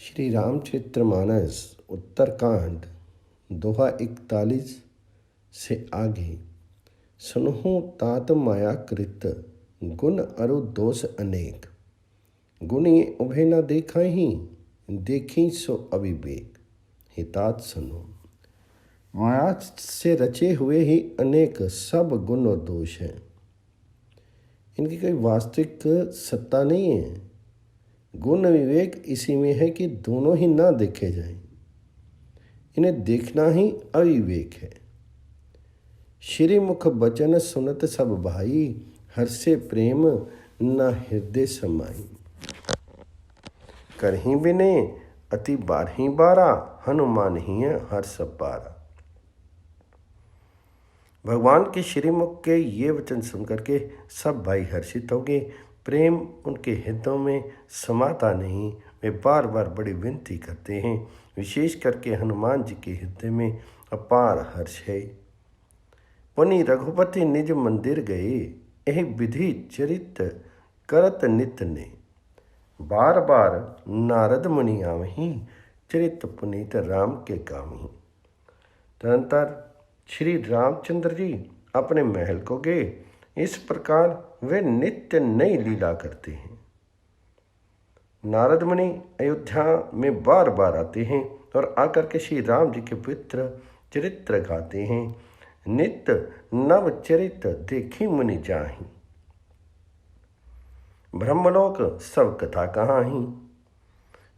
श्री रामचरितमानस उत्तरकांड दोहा 41 से आगे। सुनहु तात माया कृत गुण अरु दोष अनेक। गुण ये उभे न देखा ही देखी सो अविवेक। हितात सुनो, माया से रचे हुए ही अनेक सब गुण और दोष हैं। इनकी कोई वास्तविक सत्ता नहीं है। गुण विवेक इसी में है कि दोनों ही ना देखे जाएं। इन्हें देखना ही अविवेक है। श्री मुख बचन सुनत सब भाई, हर्षे प्रेम न हृदय समाई। करहीं बिने अति बारहीं बारा, हनुमान ही हर सब पारा। भगवान के श्रीमुख के ये वचन सुनकर के सब भाई हर्षित हो गए। प्रेम उनके हृदयों में समाता नहीं। वे बार बार बड़ी विनती करते हैं। विशेष करके हनुमान जी के हृदय में अपार हर्ष है। पुनि रघुपति निज मंदिर गए, यह विधि चरित करत नित ने। बार बार नारद मुनि आवहीं, चरित पुनीत राम के गावहीं। तदंतर श्री रामचंद्र जी अपने महल को गए। इस प्रकार वे नित्य नई लीला करते हैं। नारद मुनि अयोध्या में बार बार आते हैं और आकर के श्री राम जी के पवित्र चरित्र गाते हैं। नित्य नव चरित देखी मुनि जाहि, ब्रह्मलोक सब कथा कहाँ ही।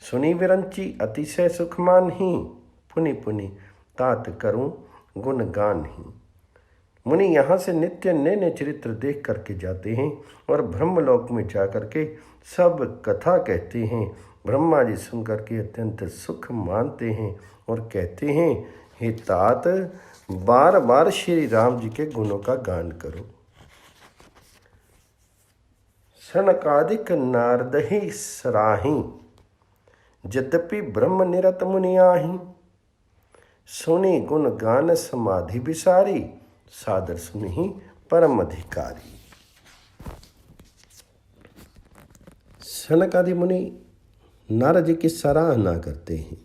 सुनी विरंची अतिशय सुखमान ही, पुनि पुनि तात करूं गुणगान ही। मुनि यहाँ से नित्य नए नए चरित्र देख करके जाते हैं और ब्रह्मलोक में जा करके सब कथा कहते हैं। ब्रह्मा जी सुन करके अत्यंत सुख मानते हैं और कहते हैं, हे तात, बार बार श्री राम जी के गुणों का गान करो। सनकादिक नारद ही सराही, यद्यपि ब्रह्म निरत मुनि आही। सुनी गुण गान समाधि विसारी, सादर सुनि परम अधिकारी। सनक आदि मुनि नारद जी की सराहना करते हैं।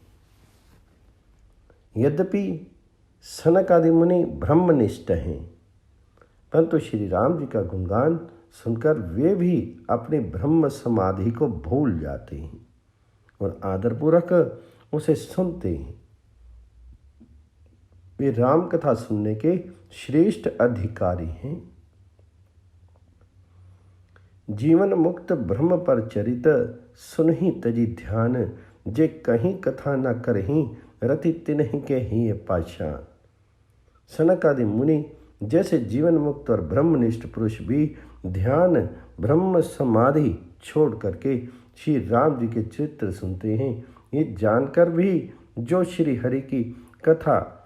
यद्यपि सनक आदि मुनि ब्रह्मनिष्ठ हैं, परंतु श्री राम जी का गुणगान सुनकर वे भी अपनी ब्रह्म समाधि को भूल जाते हैं और आदरपूर्वक उसे सुनते हैं। वे राम कथा सुनने के श्रेष्ठ अधिकारी हैं। जीवन मुक्त ब्रह्म पर चरित, सुनहि तजी ध्यान। जे कहीं कथा न करहीं, रति तिन्हि के ही पाषाण। सनक आदि मुनि जैसे जीवन मुक्त और ब्रह्मनिष्ठ पुरुष भी ध्यान ब्रह्म समाधि छोड़ करके श्री राम जी के चित्र सुनते हैं। ये जानकर भी जो श्री हरि की कथा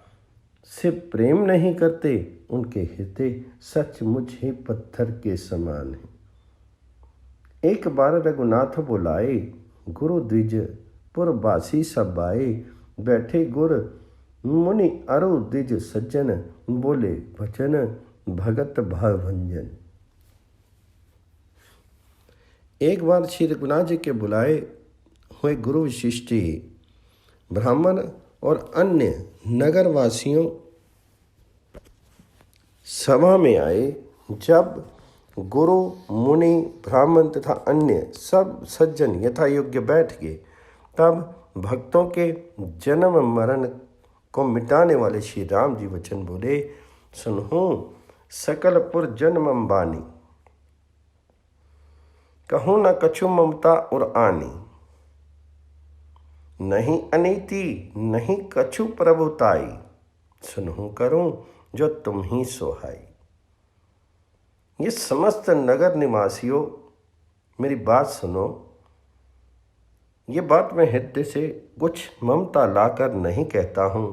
से प्रेम नहीं करते, उनके हृदय सचमुच ही पत्थर के समान है। एक बार रघुनाथ बुलाए, गुरु द्विज पुरबासी सब आए। बैठे गुर मुनि अरु द्विज सज्जन, बोले वचन भगत भावभंजन। एक बार श्री रघुनाथ जी के बुलाए हुए गुरु विशिष्टी ब्राह्मण और अन्य नगरवासियों सभा में आए। जब गुरु मुनि ब्राह्मण तथा अन्य सब सज्जन यथा योग्य बैठ गए, तब भक्तों के जन्म मरण को मिटाने वाले श्री राम जी वचन बोले, सुनहु सकल पुर जन्म बानी, कहूँ न कछु ममता और आनी। नहीं अनीति नहीं कछु प्रभुताई, सुनहु करूं जो तुम ही सोहाई। ये समस्त नगर निवासियों, मेरी बात सुनो। ये बात मैं हृदय से कुछ ममता लाकर नहीं कहता हूँ,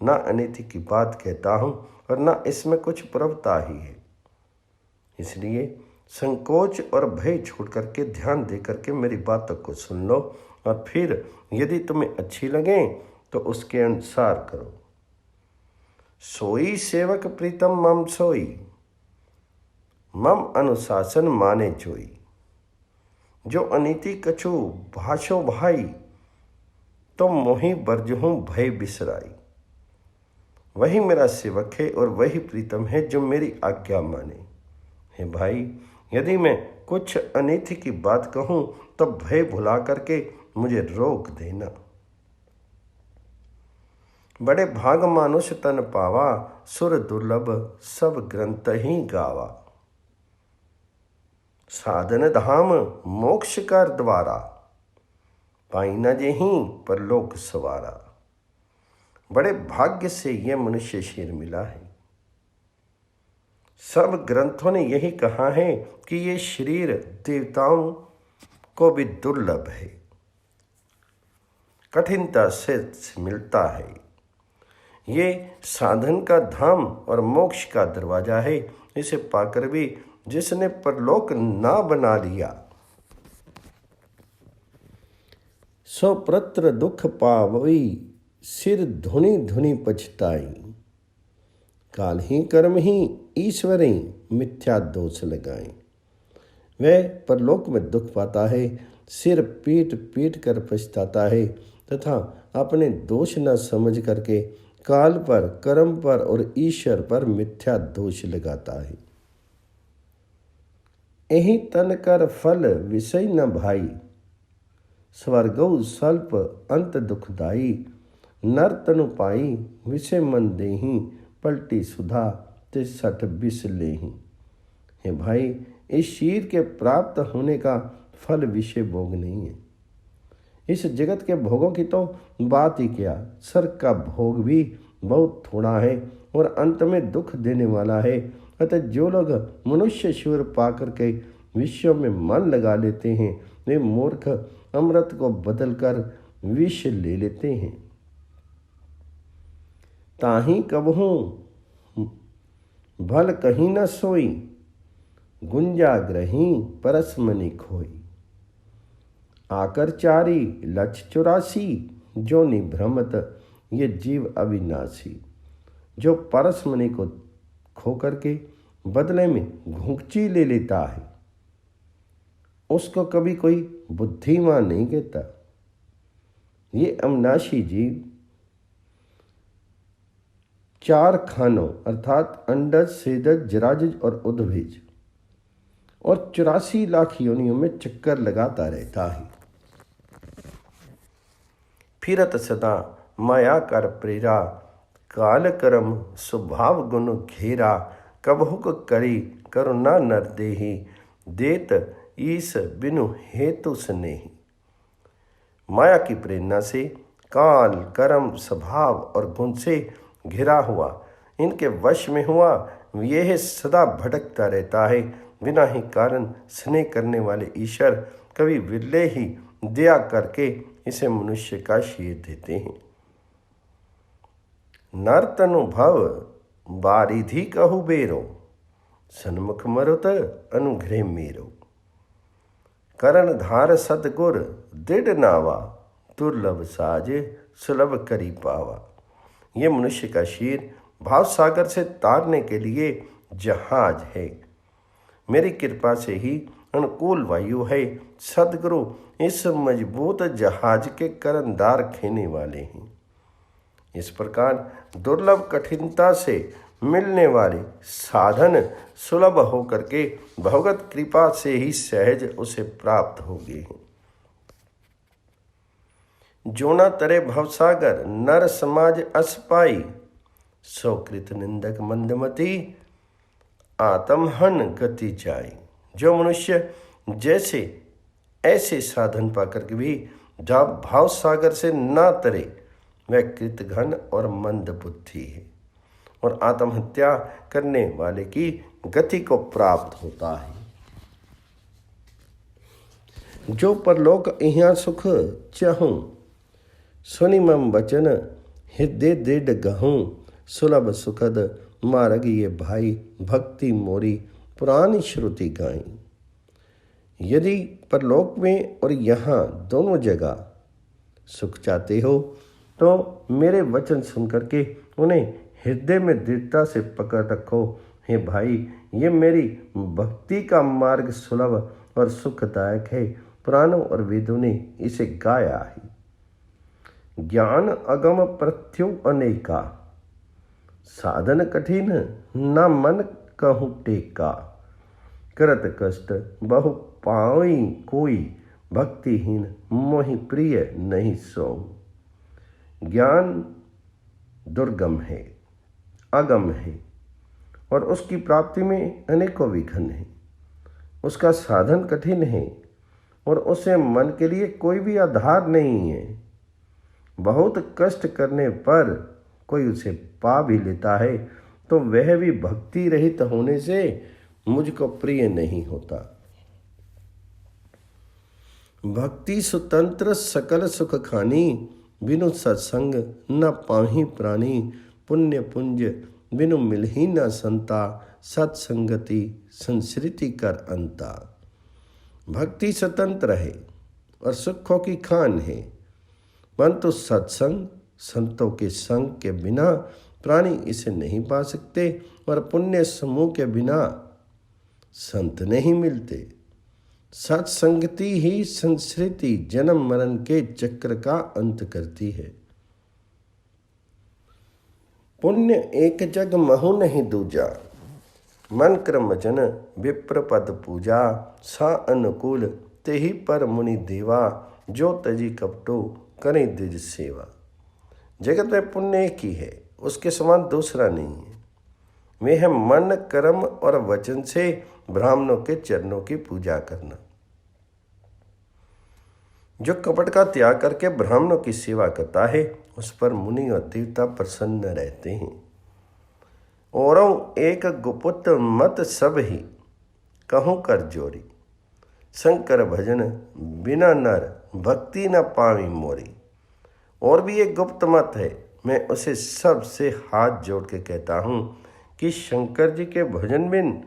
ना अनीति की बात कहता हूँ और ना इसमें कुछ प्रभुता ही है। इसलिए संकोच और भय छोड़ करके ध्यान दे करके मेरी बातों को सुन लो और फिर यदि तुम्हें अच्छी लगे तो उसके अनुसार करो। सोई सेवक प्रीतम मम सोई, मम अनुशासन माने जोई। जो अनीति कछु भाषो भाई, तो मोहि बरजहूँ भय बिसराई। वही मेरा सेवक है और वही प्रीतम है जो मेरी आज्ञा माने। हे भाई, यदि मैं कुछ अनिति की बात कहूँ तो भय भुला करके मुझे रोक देना। बड़े भाग मानुष तन पावा, सुर दुर्लभ सब ग्रंथ ही गावा। साधन धाम मोक्ष कर द्वारा, पाई न जेहि परलोक सवारा। बड़े भाग्य से यह मनुष्य शरीर मिला है। सब ग्रंथों ने यही कहा है कि ये शरीर देवताओं को भी दुर्लभ है, कठिनता से मिलता है। ये साधन का धाम और मोक्ष का दरवाजा है। इसे पाकर भी जिसने परलोक ना बना लिया, सो प्रत्र दुख पावई, सिर धुनि धुनि पछताई। काल ही कर्म ही ईश्वरी, मिथ्या दोष लगाए। वह परलोक में दुख पाता है, सिर पीट पीट कर पछताता है तथा अपने दोष न समझ करके काल पर, कर्म पर और ईश्वर पर मिथ्या दोष लगाता है। यही तन कर फल विषय न भाई, स्वर्गौ स्वल्प अंत दुखदाई। नर तनु पाई विषय मन देही, पलटी सुधा ते सठ बिस लेही। हे भाई, इस शरीर के प्राप्त होने का फल विषय भोग नहीं है। इस जगत के भोगों की तो बात ही क्या, स्वर्ग का भोग भी बहुत थोड़ा है और अंत में दुख देने वाला है। अतः जो लोग मनुष्य शरीर पा करके विश्व में मन लगा लेते हैं, वे मूर्ख अमृत को बदलकर विष ले लेते हैं। ताही कबहूँ भल कहीं न सोई, गुंजाग्रही परसमनि खोई। आकर चारी लक्ष 84, जो निभ्रमत ये जीव अविनाशी। जो परसमनि को खो करके बदले में घुंघची ले लेता है, उसको कभी कोई बुद्धिमान नहीं कहता। ये अविनाशी जीव 4 खानों अर्थात अंडज, सेदज, जराजज और उद्भिज और 84 लाख योनियों में चक्कर लगाता रहता है। फिरत सदा माया कर प्रेरा, काल कर्म स्वभाव गुण घेरा। कबहुक करी करुणा नर देही, देत ईस बिनु हेतु स्नेही। माया की प्रेरणा से काल, कर्म, स्वभाव और गुण से घिरा हुआ, इनके वश में हुआ, यह सदा भटकता रहता है। बिना ही कारण स्नेह करने वाले ईश्वर कभी विरले ही दया करके इसे मनुष्य का शरीर देते हैं। नर्तनुभव बारिधि कहु बेरो, सन्मुख मरुत अनुग्रह मेरो। करण धार सतगुर दृढ़ नावा, दुर्लभ साज सुलभ करी पावा। ये मनुष्य का शरीर भाव सागर से तारने के लिए जहाज है। मेरी कृपा से ही अनुकूल वायु है। सदगुरु इस मजबूत जहाज के करनदार खेने वाले हैं। इस प्रकार दुर्लभ कठिनता से मिलने वाले साधन सुलभ होकर के भगवत कृपा से ही सहज उसे प्राप्त हो गए हैं। जोना तरे भवसागर नर समाज असपाई, सौकृत निंदक मंदमती आत्महन गति जाई। जो मनुष्य जैसे ऐसे साधन पाकर के भी जब भाव सागर से ना तरे, वह कृतघ्न और मंद बुद्धि है और आत्महत्या करने वाले की गति को प्राप्त होता है। जो परलोक इहाँ सुख चाहूँ, सुनि मम वचन हृदय दृढ़ गहूँ। सुलभ सुखद मार्ग ये भाई, भक्ति मोरी पुरानी श्रुति गाई। यदि परलोक में और यहाँ दोनों जगह सुख चाहते हो तो मेरे वचन सुनकर के उन्हें हृदय में दृढ़ता से पकड़ रखो। हे भाई, ये मेरी भक्ति का मार्ग सुलभ और सुखदायक है। पुराणों और वेदों ने इसे गाया है। ज्ञान अगम प्रत्यु अनेका, साधन कठिन न मन कहूँ टेका। करत कष्ट बहु पाई कोई, भक्तिहीन मोहि प्रिय नहीं सो। ज्ञान दुर्गम है, अगम है, और उसकी प्राप्ति में अनेकों विघ्न हैं। उसका साधन कठिन है और उसे मन के लिए कोई भी आधार नहीं है। बहुत कष्ट करने पर कोई उसे पा भी लेता है तो वह भी भक्ति रहित होने से मुझको प्रिय नहीं होता। भक्ति स्वतंत्र सकल सुख खानी, बिनु सत्संग न पाही प्राणी। पुण्य पुंज बिनु मिलही न संता, सत्संगति संसृति कर अंता। भक्ति स्वतंत्र है और सुखों की खान है, परंतु सत्संग संतों के संग के बिना प्राणी इसे नहीं पा सकते, और पुण्य समूह के बिना संत नहीं मिलते। सत्संगति ही संस्कृति जन्म मरण के चक्र का अंत करती है। पुण्य एक जग महु नहीं दूजा, मन क्रम जन विप्र पद पूजा। सा अनुकूल तेहि पर मुनि देवा, जो तजी कपटो करें द्विज सेवा। जगत में पुण्य एक ही है, उसके समान दूसरा नहीं है। वे है मन कर्म और वचन से ब्राह्मणों के चरणों की पूजा करना। जो कपट का त्याग करके ब्राह्मणों की सेवा करता है, उस पर मुनि और देवता प्रसन्न रहते हैं। औरों एक गुपुत मत सब ही, कहूँ कर जोरी। शंकर भजन बिना नर, भक्ति न पावी मोरी। और भी एक गुप्त मत है, मैं उसे सबसे हाथ जोड़ के कहता हूँ कि शंकर जी के भजन बिन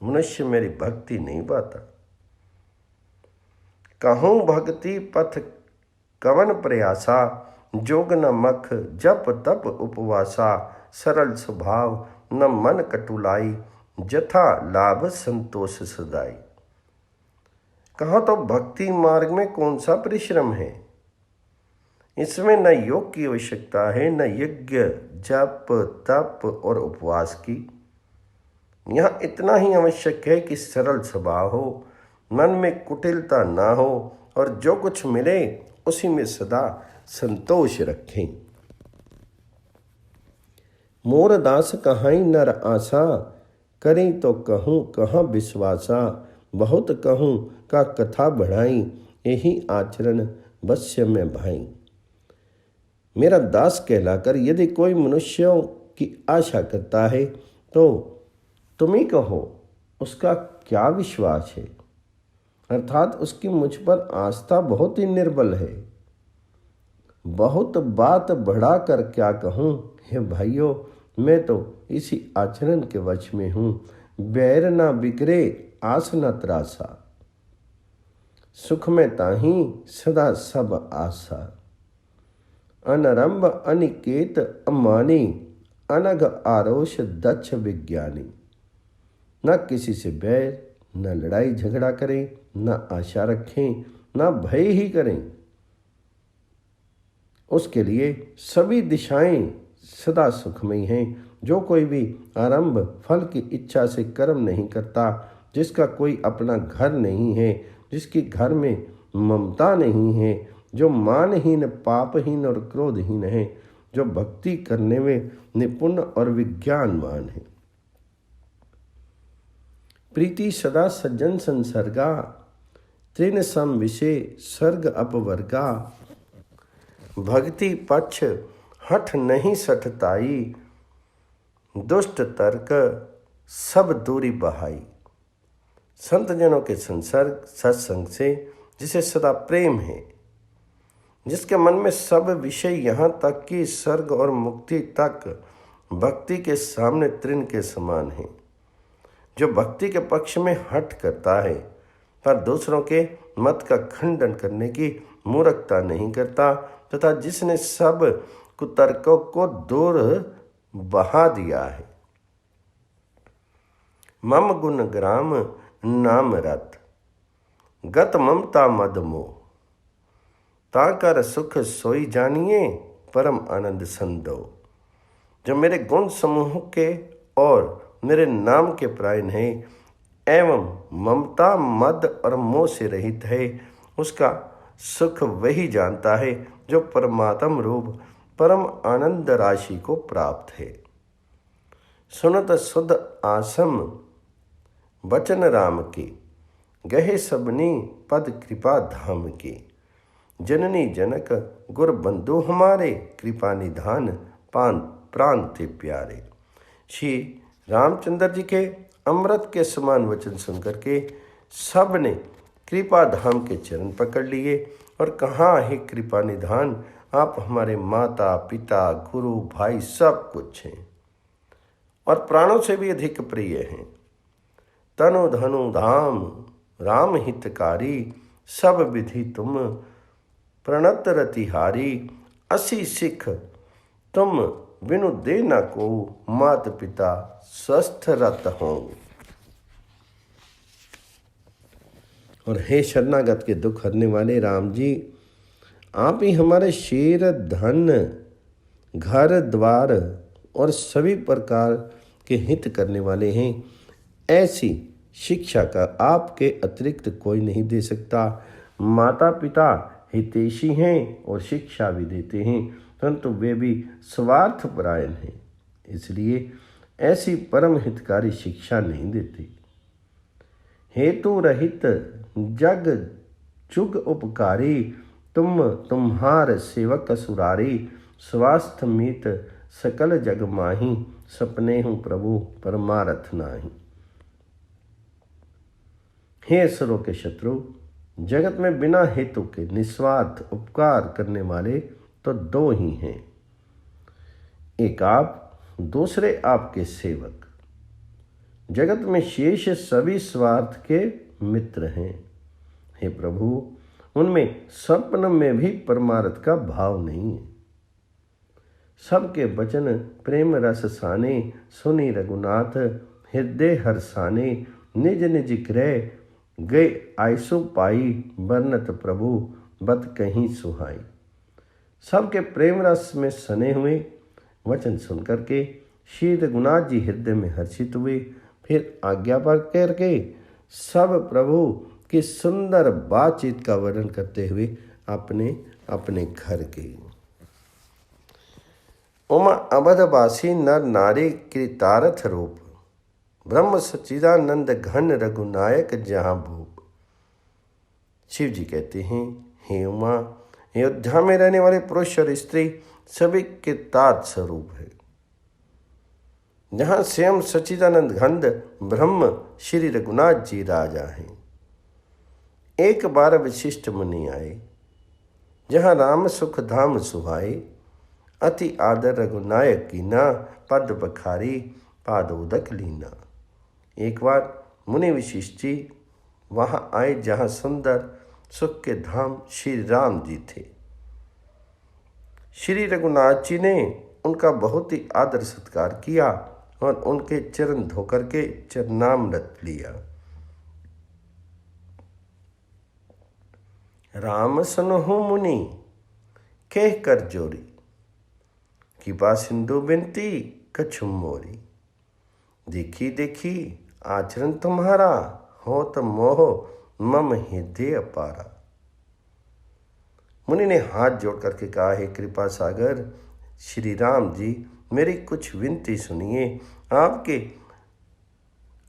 मनुष्य मेरी भक्ति नहीं पाता। कहूँ भक्ति पथ कवन प्रयासा, जोग न मख जप तप उपवासा। सरल स्वभाव न मन कटुलाई, जथा लाभ संतोष सदाई। कहा तो भक्ति मार्ग में कौन सा परिश्रम है। इसमें न योग की आवश्यकता है, न यज्ञ जप तप और उपवास की। यहाँ इतना ही आवश्यक है कि सरल स्वभाव हो, मन में कुटिलता ना हो, और जो कुछ मिले उसी में सदा संतोष रखें। मोर दास कहाई नर आशा, करें तो कहूँ कहाँ विश्वासा। बहुत कहूँ का कथा बढ़ाई, यही आचरण वश्य में भाई। मेरा दास कहलाकर यदि कोई मनुष्यों की आशा करता है तो तुम ही कहो उसका क्या विश्वास है, अर्थात उसकी मुझ पर आस्था बहुत ही निर्बल है। बहुत बात बढ़ाकर क्या कहूँ, हे भाइयों, मैं तो इसी आचरण के वश में हूँ। बैर ना बिगड़े आस न त्रासा, सुख में ताही सदा सब आशा। अनरंभ अनिकेत अमानी, अनघ आरोष दक्ष विज्ञानी। न किसी से बैर, न लड़ाई झगड़ा करें, न आशा रखें, न भय ही करें। उसके लिए सभी दिशाएं सदा सुखमयी हैं। जो कोई भी आरंभ फल की इच्छा से कर्म नहीं करता, जिसका कोई अपना घर नहीं है, जिसकी घर में ममता नहीं है, जो मानहीन पापहीन और क्रोधहीन है, जो भक्ति करने में निपुण और विज्ञानवान है। प्रीति सदा सज्जन संसर्गा, त्रिन सम विषय सर्ग अपवर्गा। भक्ति पक्ष हठ नहीं सठताई, दुष्ट तर्क सब दूरी बहाई। संत जनों के संसर्ग सत्संग से जिसे सदा प्रेम है, जिसके मन में सब विषय यहाँ तक कि स्वर्ग और मुक्ति तक भक्ति के सामने तृण के समान है, जो भक्ति के पक्ष में हठ करता है पर दूसरों के मत का खंडन करने की मूर्खता नहीं करता, तथा जिसने सब कुतर्कों को दूर बहा दिया है। मम गुण ग्राम नाम रत, गत ममता मद मोह। ताकर सुख सोई जानिए परम आनंद संदो। जो मेरे गुण समूह के और मेरे नाम के परायण है एवं ममता मद और मोह से रहित है, उसका सुख वही जानता है जो परमात्म रूप परम आनंद राशि को प्राप्त है। सुनत सुध आसम वचन राम की, गहे सबनी पद कृपा धाम की। जननी जनक गुर बंधु हमारे, कृपा निधान प्राण थे प्यारे। श्री रामचंद्र जी के अमृत के समान वचन सुनकर के सब ने कृपा धाम के चरण पकड़ लिए और कहा, हे कृपा निधान, आप हमारे माता पिता गुरु भाई सब कुछ हैं और प्राणों से भी अधिक प्रिय हैं। तनु धनु धाम राम हितकारी, सब विधि तुम प्रणत रतिहारी। असी सिख तुम बिनु दे न को, मात पिता स्वस्थ रत हों। और हे शरणागत के दुख हरने वाले राम जी, आप ही हमारे शेर धन घर द्वार और सभी प्रकार के हित करने वाले हैं। ऐसी शिक्षा का आपके अतिरिक्त कोई नहीं दे सकता। माता पिता हितैषी हैं और शिक्षा भी देते हैं, परंतु वे भी स्वार्थपरायण हैं, इसलिए ऐसी परम हितकारी शिक्षा नहीं देते। हेतु रहित जग जुग उपकारी, तुम्हार सेवक सुरारी। स्वास्थ्य मीत सकल जग माही, सपने हूँ प्रभु परमारथ नाही। हे असुरों के शत्रु, जगत में बिना हेतु के निस्वार्थ उपकार करने वाले तो दो ही हैं, एक आप, दूसरे आपके सेवक। जगत में शेष सभी स्वार्थ के मित्र हैं। हे प्रभु, उनमें स्वप्न में भी परमार्थ का भाव नहीं है। सबके वचन प्रेम रस साने, सुनी रघुनाथ हृदय हर्षाने। निज निज गृह गए आयसु पाई, बरनत प्रभु बत कहीं सुहाई। सबके प्रेम रस में सने हुए वचन सुनकर के श्री रघुनाथ जी हृदय में हर्षित हुए। फिर आज्ञा पर करके सब प्रभु की सुंदर बातचीत का वर्णन करते हुए अपने अपने घर गए। उमा अवधवासी नर नारी कृतार्थ रूप, ब्रह्म सच्चिदानंद घन रघुनायक जहाँ भूप। शिव जी कहते हैं, हे उमा, अयोध्या में रहने वाले पुरुष और स्त्री सभी कृतार्थ स्वरूप है। जहाँ स्वयं सच्चिदानंद घन ब्रह्म श्री रघुनाथ जी राजा हैं। एक बार विशिष्ट मुनि आए, जहाँ राम सुख धाम सुहाए। अति आदर रघुनायक कीना, पद बखारी पाद उदक लीना। एक बार मुनि विशिष्ट जी वहाँ आए, जहाँ सुंदर सुख के धाम श्री राम जी थे। श्री रघुनाथ जी ने उनका बहुत ही आदर सत्कार किया और उनके चरण धोकर के चरणामृत लिया। राम सुनहु मुनि कह कर जोरी, कृपा सिंधु बिनती कछु मोरी। देखी देखी आचरण तुम्हारा, हो तो मोह मम हृदय अपारा। मुनि ने हाथ जोड़ करके कहा, हे कृपा सागर श्री राम जी, मेरी कुछ विनती सुनिए। आपके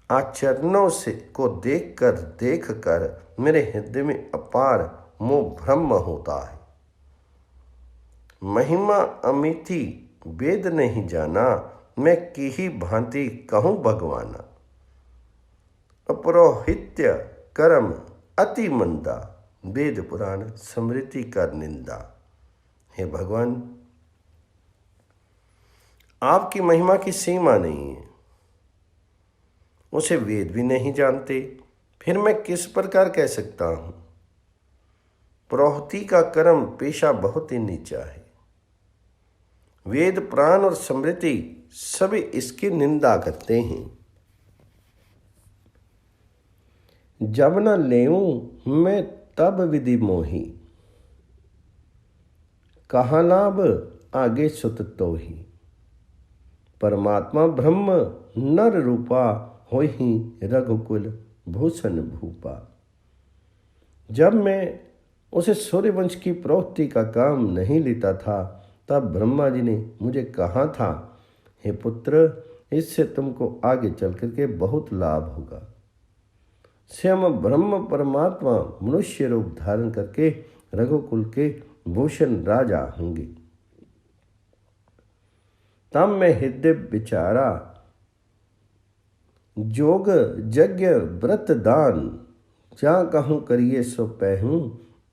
आचरणों से को देख कर मेरे हृदय में अपार मोह भ्रम होता है। महिमा अमिति वेद नहीं जाना, मैं की ही भांति कहूँ भगवाना। अपरोहित्य कर्म अति मंदा, वेद पुराण स्मृति कर निंदा। हे भगवान, आपकी महिमा की सीमा नहीं है, उसे वेद भी नहीं जानते, फिर मैं किस प्रकार कह सकता हूँ। पुरोहिती का कर्म पेशा बहुत ही नीचा है। वेद पुराण और स्मृति सभी इसकी निंदा करते हैं। जब न लेऊं मैं तब विधि मोही, कहाँ लाभ आगे सुत तो ही। परमात्मा ब्रह्म नर रूपा होहि रघुकुल भूषण भूपा। जब मैं उसे सूर्यवंश की प्रोक्ति का काम नहीं लेता था तब ब्रह्मा जी ने मुझे कहा था, हे पुत्र, इससे तुमको आगे चल करके बहुत लाभ होगा। स्वयं ब्रह्म परमात्मा मनुष्य रूप धारण करके रघुकुल के भूषण राजा होंगे। तब मैं हृदय विचारा, जोग यज्ञ व्रत दान, जा कहूँ करिए सो पहूँ,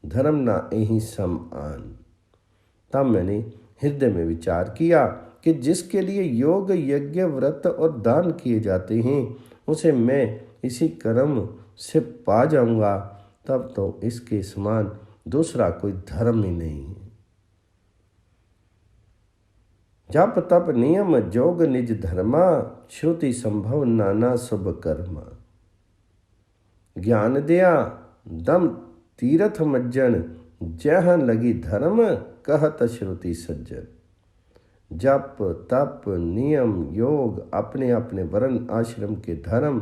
धर्म ना एहि सम आन। तब मैंने हृदय में विचार किया कि जिसके लिए योग यज्ञ व्रत और दान किए जाते हैं उसे मैं इसी कर्म से पा जाऊंगा, तब तो इसके समान दूसरा कोई धर्म ही नहीं है। जप तप नियम जोग निज धर्मा, श्रुति संभव नाना शुभ कर्मा। ज्ञान दिया दम तीरथ मज्जन, जहाँ लगी धर्म कहत श्रुति सज्जन। जप तप नियम योग अपने अपने वर्ण आश्रम के धर्म,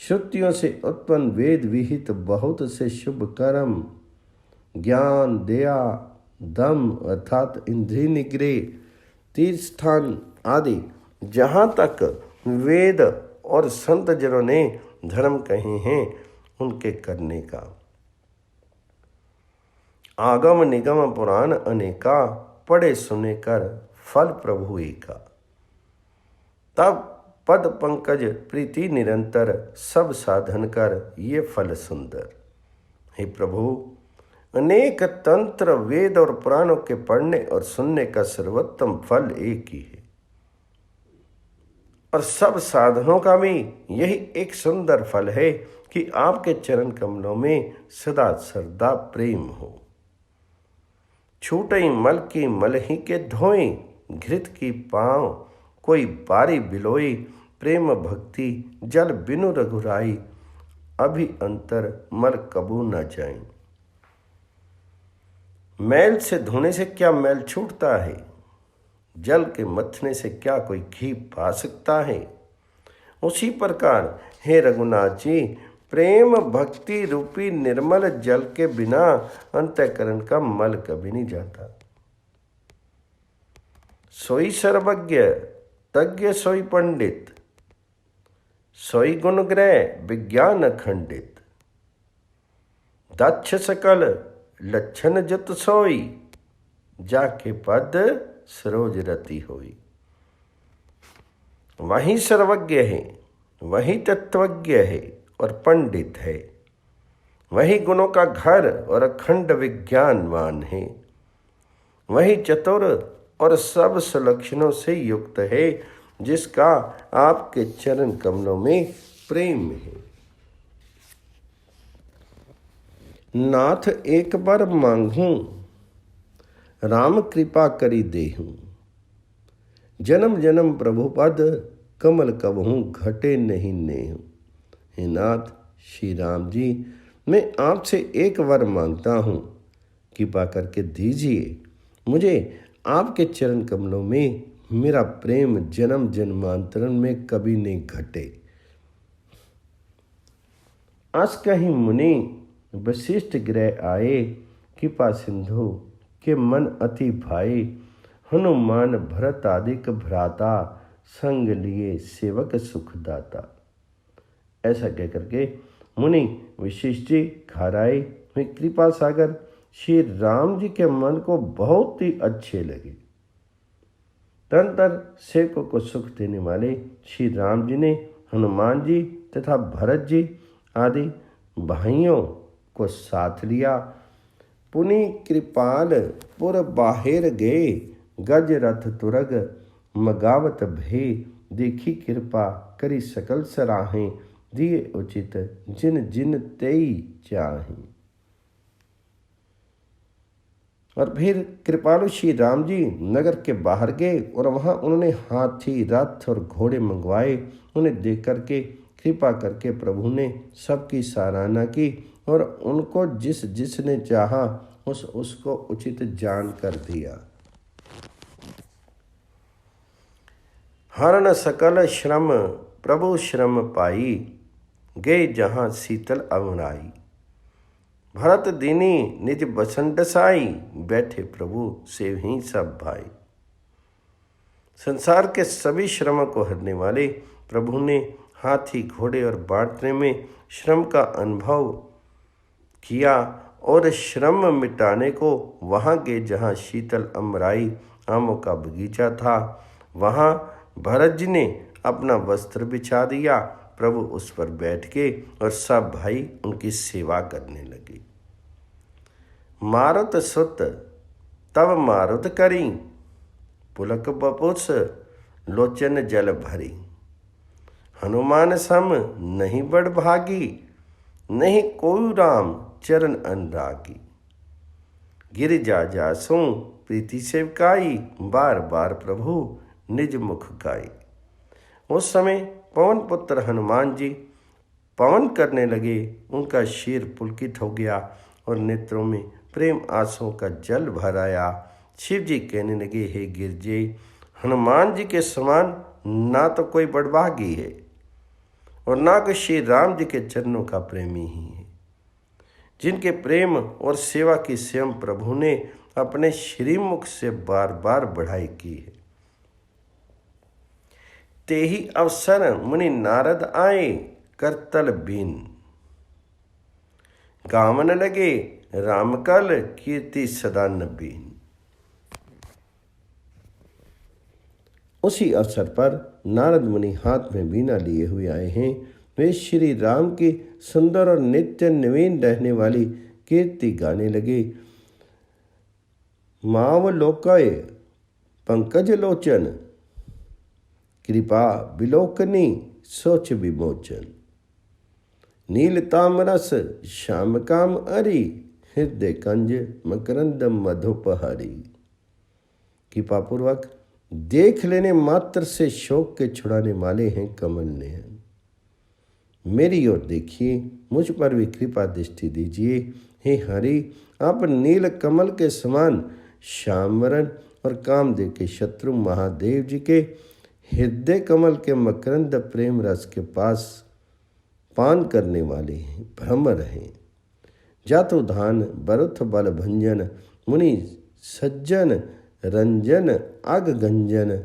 श्रुतियों से उत्पन्न वेद विहित बहुत से शुभ कर्म, ज्ञान दया दम अर्थात इंद्रिय निग्रह, तीर्थ स्थान आदि जहाँ तक वेद और संत जनों ने धर्म कहे हैं उनके करने का। आगम निगम पुराण अनेका, पढ़े सुने कर फल प्रभु एका। तब पद पंकज प्रीति निरंतर, सब साधन कर ये फल सुंदर। हे प्रभु, अनेक तंत्र वेद और पुराणों के पढ़ने और सुनने का सर्वोत्तम फल एक ही है, और सब साधनों का भी यही एक सुंदर फल है कि आपके चरण कमलों में सदा सर्वदा प्रेम हो। छूटई मल की मलही के धोए, घृत की पाँव कोई बारी बिलोई, प्रेम भक्ति जल बिनु रघुराई, अभी अंतर मल कबू न जाए। मैल से धोने से क्या मैल छूटता है, जल के मथने से क्या कोई घी पा सकता है। उसी प्रकार हे रघुनाथ जी, प्रेम भक्ति रूपी निर्मल जल के बिना अंतःकरण का मल कभी नहीं जाता। सोई सर्वज्ञ तज्ञ सोई पंडित, सोई गुण ग्रह विज्ञान अखंडित। दक्ष सकल लक्षण जत सोई, जाके पद सरोज रति होई। वही सर्वज्ञ है, वही तत्वज्ञ है और पंडित है, वही गुणों का घर और अखंड विज्ञानवान है, वही चतुर और सब सुलक्षणों से युक्त है, जिसका आपके चरण कमलों में प्रेम है। नाथ एक बार मांगूं, राम कृपा करी देहूं। जन्म जन्म प्रभु पद, कमल कबहूं घटे नहीं नेहूं। हे नाथ श्री राम जी, मैं आपसे एक वर मांगता हूँ, कृपा करके दीजिए मुझे आपके चरण कमलों में मेरा प्रेम जन्म जन्मांतरण में कभी नहीं घटे। अस कहीं मुनि वशिष्ठ गृह आए, कृपा सिंधु के मन अति भाई। हनुमान भरत आदिक भ्राता, संग लिए सेवक सुखदाता। ऐसा कह करके मुनि वशिष्ठ जी घर आए। कृपा सागर श्री राम जी के मन को बहुत ही अच्छे लगे। तंतर सेवकों को सुख देने वाले श्री राम जी ने हनुमान जी तथा भरत जी आदि भाइयों को साथ लिया। पुनि कृपाल पुर बाहिर गए, गज रथ तुरग मगावत भे। देखी कृपा करी सकल सराहें, दिए उचित जिन जिन तेई चाहें। और फिर कृपालु श्री राम जी नगर के बाहर गए और वहाँ उन्होंने हाथी रथ और घोड़े मंगवाए। उन्हें देख करके कृपा करके प्रभु ने सबकी सराहना की और उनको जिस जिसने चाहा उसको उचित जान कर दिया। हरण सकल श्रम प्रभु श्रम पाई, गए जहाँ शीतल अवनाई। भरत दीनी निज बसन डसाई, बैठे प्रभु सेव ही सब भाई। संसार के सभी श्रम को हरने वाले प्रभु ने हाथी घोड़े और बांटने में श्रम का अनुभव किया और श्रम मिटाने को वहाँ गए जहाँ शीतल अमराई आमों का बगीचा था। वहाँ भरत जी ने अपना वस्त्र बिछा दिया, प्रभु उस पर बैठ के और सब भाई उनकी सेवा करने लगे। मारुत सुत तब मारुत करी, पुलक बपुस लोचन जल भरी। हनुमान सम नहीं बड़ भागी, नहीं कोई राम चरण अनुरागी। गिर जा जासु प्रीति सेवकाई, बार बार प्रभु निज मुख गाई। उस समय पवन पुत्र हनुमान जी पवन करने लगे। उनका शीर पुलकित हो गया और नेत्रों में प्रेम आंसुओं का जल भर आया। शिव जी कहने लगे, हे गिरजे, हनुमान जी के समान ना तो कोई बड़भागी है और ना कोई श्री राम जी के चरणों का प्रेमी ही है, जिनके प्रेम और सेवा की स्वयं प्रभु ने अपने श्रीमुख से बार बार बढ़ाई की है। तेहि अवसर मुनि नारद आए, करतल बीन। गावन लगे रामकल, कीर्ति सदा नबीन। उसी अवसर पर नारद मुनि हाथ में बीना लिए हुए आए हैं। वे श्री राम की सुंदर और नित्य नवीन रहने वाली कीर्ति गाने लगे। माव लोकय पंकज लोचन, कृपा विलोकनी सोच विमोचन। नील तामरस श्याम काम अरि, हृदय कंज मकरंद मधुपहरी। कृपा पूर्वक देख लेने मात्र से शोक के छुड़ाने वाले हैं कमल नयन। मेरी ओर देखिए, मुझ पर भी कृपा दृष्टि दीजिए। हे हरि, आप नील कमल के समान श्यामवरण और कामदेव के शत्रु महादेव जी के हृदय कमल के मकरंद प्रेम रस के पास पान करने वाले हैं, भ्रमर हैं। जातु धान बरुथ बल भंजन, मुनि सज्जन रंजन अग गंजन।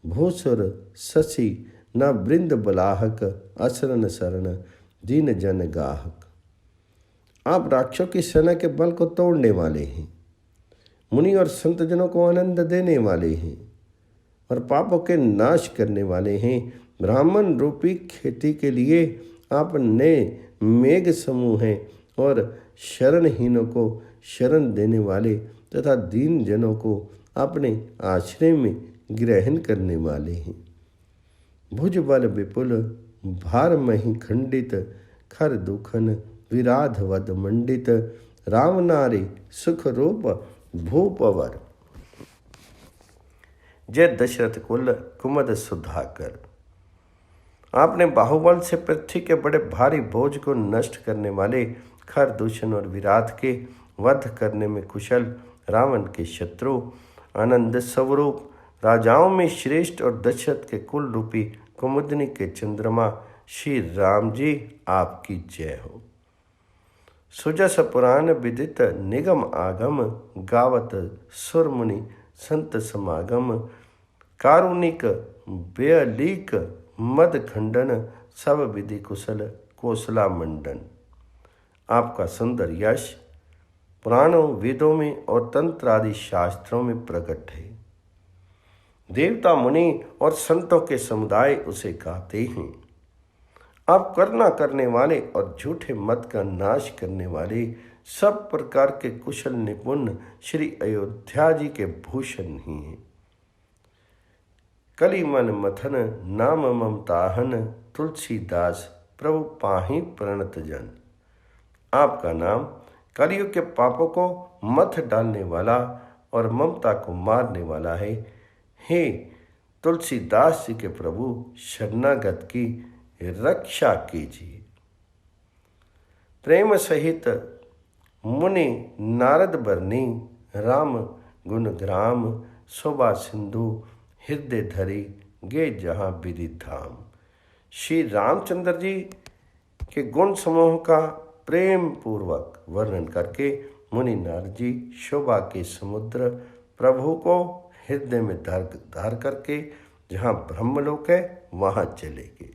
भूसुर शशि न वृंद बलाहक, असरन शरण दीन जन गाहक। आप राक्षसों की सेना के बल को तोड़ने वाले हैं, मुनि और संत जनों को आनंद देने वाले हैं और पापों के नाश करने वाले हैं। ब्राह्मण रूपी खेती के लिए आप नए मेघ समूह हैं और शरणहीनों को शरण देने वाले तथा दीन जनों को अपने आश्रय में ग्रहण करने वाले हैं। भुज बल विपुल भार मही खंडित, खर दुखन विराध वद मंडित। राम नारी सुख रूप भूपवर, जय दशरथ कुल कुमद सुधाकर। आपने बाहुबल से पृथ्वी के बड़े भारी बोझ को नष्ट करने वाले खर दूषण और विराट के वध करने में कुशल रावण के शत्रु आनंद स्वरूप राजाओं में श्रेष्ठ और दशरथ के कुल रूपी कुमुदनी के चंद्रमा श्री राम जी आपकी जय हो। सुजस पुराण विदित निगम आगम, गावत सुर मुनि संत समागम। कारुणिक व्यलीक मद खंडन, सब विधि कुशल कोसला मंडन। आपका सुंदर यश पुराणों वेदों में और तंत्र आदि शास्त्रों में प्रकट है। देवता मुनि और संतों के समुदाय उसे गाते हैं। आप करुणा करने वाले और झूठे मत का नाश करने वाले सब प्रकार के कुशल निपुण श्री अयोध्या जी के भूषण ही हैं। कलिमन मथन नाम ममताहन, तुलसीदास प्रभु पाहि प्रणत जन। आपका नाम कलियुग के पापों को मथ डालने वाला और ममता को मारने वाला है। हे तुलसीदास जी के प्रभु, शरणागत की रक्षा कीजिए। प्रेम सहित मुनि नारद बरनी, राम गुण ग्राम, शोभा सिंधु हृदय धरी, गे जहाँ विधि धाम। श्री रामचंद्र जी के गुण समूह का प्रेम पूर्वक वर्णन करके मुनि नारद जी शोभा के समुद्र प्रभु को हृदय में धार करके जहाँ ब्रह्मलोक है वहाँ चले गए।